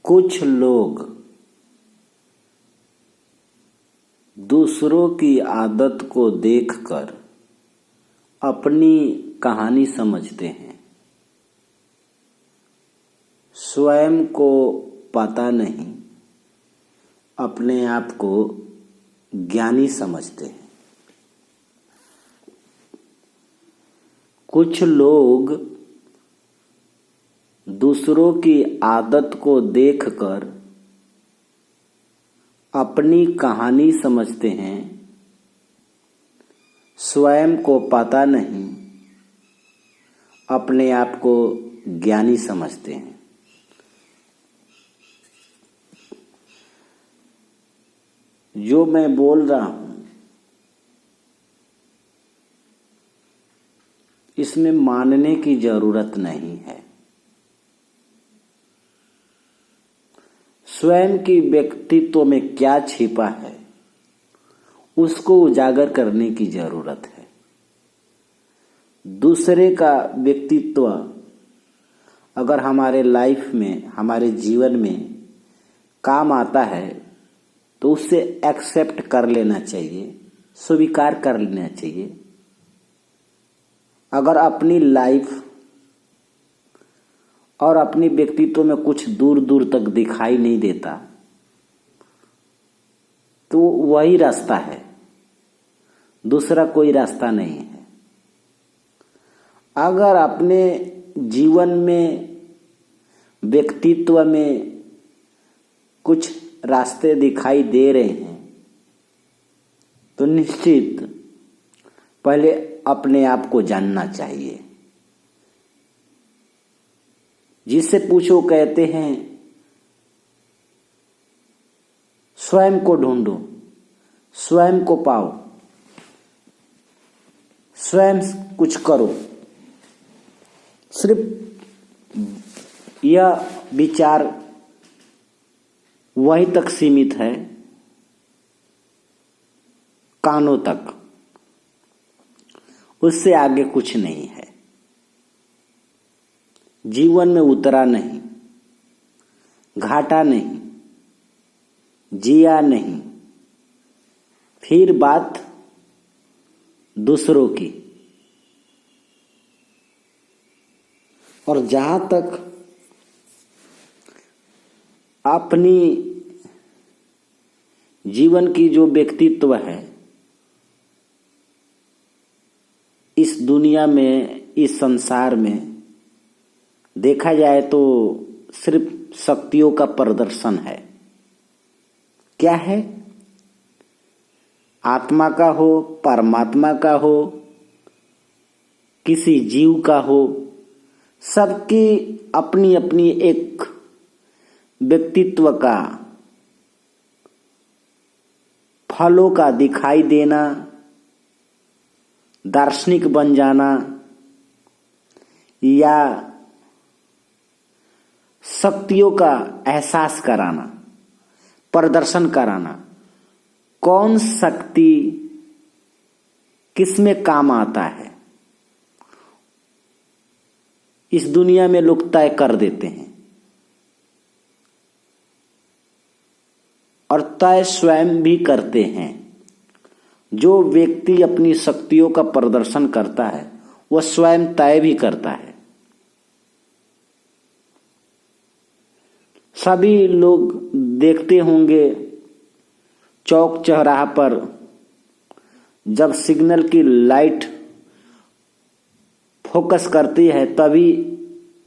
कुछ लोग दूसरों की आदत को देखकर अपनी कहानी समझते हैं। स्वयं को पता नहीं, अपने आप को ज्ञानी समझते हैं। कुछ लोग दूसरों की आदत को देखकर अपनी कहानी समझते हैं। स्वयं को पता नहीं, अपने आप को ज्ञानी समझते हैं। जो मैं बोल रहा हूं इसमें मानने की जरूरत नहीं है। स्वयं की व्यक्तित्व में क्या छिपा है उसको उजागर करने की जरूरत है। दूसरे का व्यक्तित्व अगर हमारे लाइफ में, हमारे जीवन में काम आता है तो उससे एक्सेप्ट कर लेना चाहिए, स्वीकार कर लेना चाहिए। अगर अपनी लाइफ और अपनी व्यक्तित्व में कुछ दूर दूर तक दिखाई नहीं देता तो वही रास्ता है, दूसरा कोई रास्ता नहीं है। अगर अपने जीवन में, व्यक्तित्व में कुछ रास्ते दिखाई दे रहे हैं तो निश्चित पहले अपने आप को जानना चाहिए। जिससे पूछो कहते हैं स्वयं को ढूंढो, स्वयं को पाओ, स्वयं कुछ करो। सिर्फ यह विचार वहीं तक सीमित है, कानों तक, उससे आगे कुछ नहीं है। जीवन में उतरा नहीं, घाटा नहीं, जिया नहीं। फिर बात दूसरों की। और जहां तक अपनी जीवन की जो व्यक्तित्व है, इस दुनिया में, इस संसार में देखा जाए तो सिर्फ शक्तियों का प्रदर्शन है। क्या है? आत्मा का हो, परमात्मा का हो, किसी जीव का हो, सबकी अपनी अपनी एक व्यक्तित्व का, फलों का दिखाई देना, दार्शनिक बन जाना या शक्तियों का एहसास कराना, प्रदर्शन कराना। कौन शक्ति किसमें काम आता है इस दुनिया में लोग तय कर देते हैं। और तय स्वयं भी करते हैं। जो व्यक्ति अपनी शक्तियों का प्रदर्शन करता है वह स्वयं तय भी करता है। सभी लोग देखते होंगे चौक चौराहा पर जब सिग्नल की लाइट फोकस करती है तभी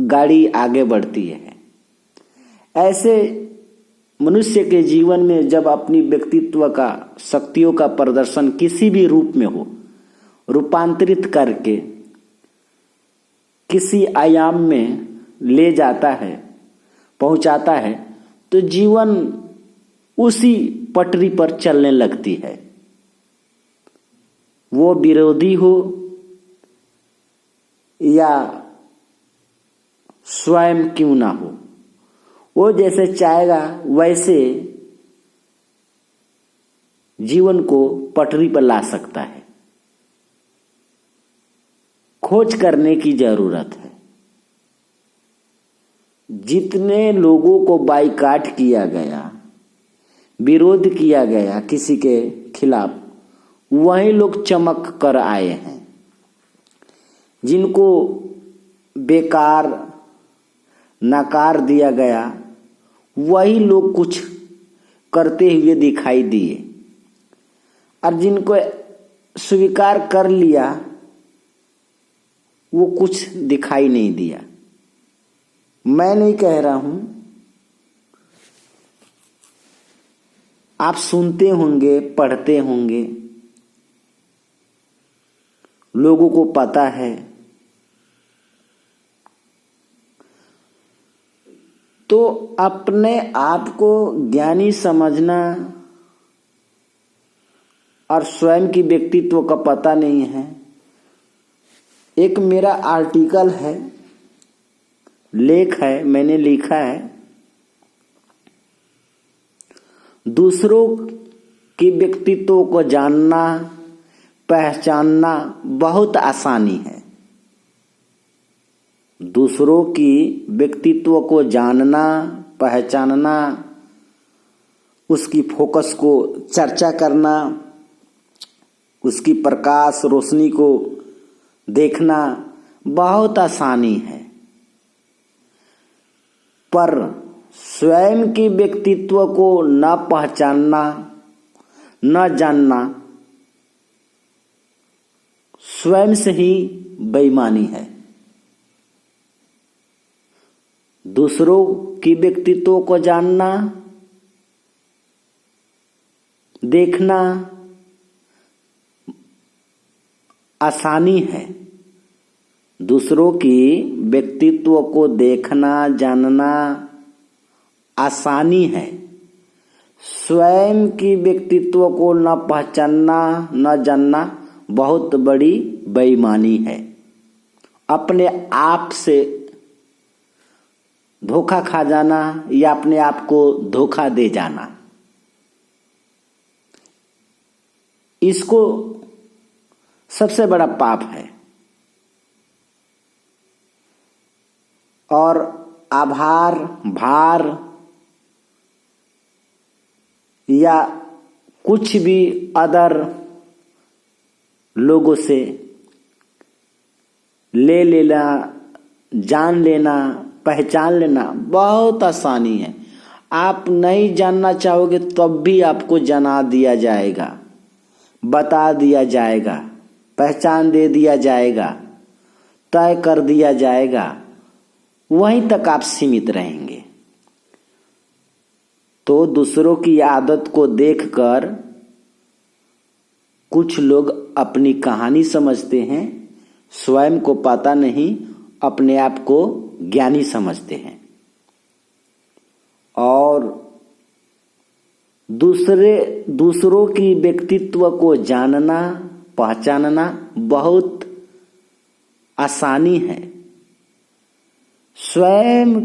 गाड़ी आगे बढ़ती है। ऐसे मनुष्य के जीवन में जब अपनी व्यक्तित्व का, शक्तियों का प्रदर्शन किसी भी रूप में हो, रूपांतरित करके किसी आयाम में ले जाता है, पहुंचाता है, तो जीवन उसी पटरी पर चलने लगती है। वो विरोधी हो या स्वयं क्यों ना हो, वो जैसे चाहेगा वैसे जीवन को पटरी पर ला सकता है। खोज करने की जरूरत है। जितने लोगों को बाइकाट किया गया, विरोध किया गया किसी के खिलाफ, वही लोग चमक कर आए हैं। जिनको बेकार नकार दिया गया, वही लोग कुछ करते हुए दिखाई दिए, और जिनको स्वीकार कर लिया वो कुछ दिखाई नहीं दिया। मैं नहीं कह रहा हूं, आप सुनते होंगे, पढ़ते होंगे, लोगों को पता है। तो अपने आप को ज्ञानी समझना और स्वयं की व्यक्तित्व का पता नहीं है। एक मेरा आर्टिकल है, लेख है, मैंने लिखा है, दूसरों की व्यक्तित्व को जानना पहचानना बहुत आसानी है। दूसरों की व्यक्तित्व को जानना पहचानना, उसकी फोकस को चर्चा करना, उसकी प्रकाश रोशनी को देखना बहुत आसानी है। पर स्वयं की व्यक्तित्व को न पहचानना, न जानना स्वयं से ही बेईमानी है। दूसरों की व्यक्तित्व को जानना, देखना आसानी है। दूसरों की व्यक्तित्व को देखना जानना आसानी है। स्वयं की व्यक्तित्व को न पहचानना न जानना बहुत बड़ी बेईमानी है। अपने आप से धोखा खा जाना या अपने आप को धोखा दे जाना, इसको सबसे बड़ा पाप है। और आभार, भार या कुछ भी अदर लोगों से ले लेना, जान लेना, पहचान लेना बहुत आसानी है। आप नहीं जानना चाहोगे तब भी आपको जना दिया जाएगा, बता दिया जाएगा, पहचान दे दिया जाएगा, तय कर दिया जाएगा। वहीं तक आप सीमित रहेंगे। तो दूसरों की आदत को देखकर कुछ लोग अपनी कहानी समझते हैं, स्वयं को पता नहीं, अपने आप को ज्ञानी समझते हैं। और दूसरों की व्यक्तित्व को जानना पहचानना बहुत आसानी है। स्वयं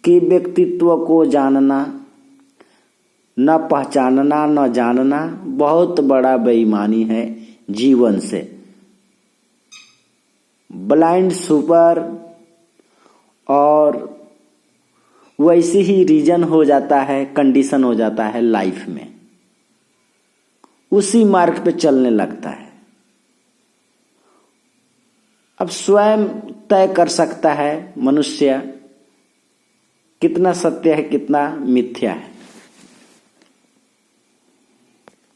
के व्यक्तित्व को जानना, न पहचानना न जानना बहुत बड़ा बेईमानी है जीवन से। ब्लाइंड सुपर और वैसे ही रीजन हो जाता है, कंडीशन हो जाता है लाइफ में, उसी मार्ग पे चलने लगता है। अब स्वयं तय कर सकता है मनुष्य कितना सत्य है कितना मिथ्या है।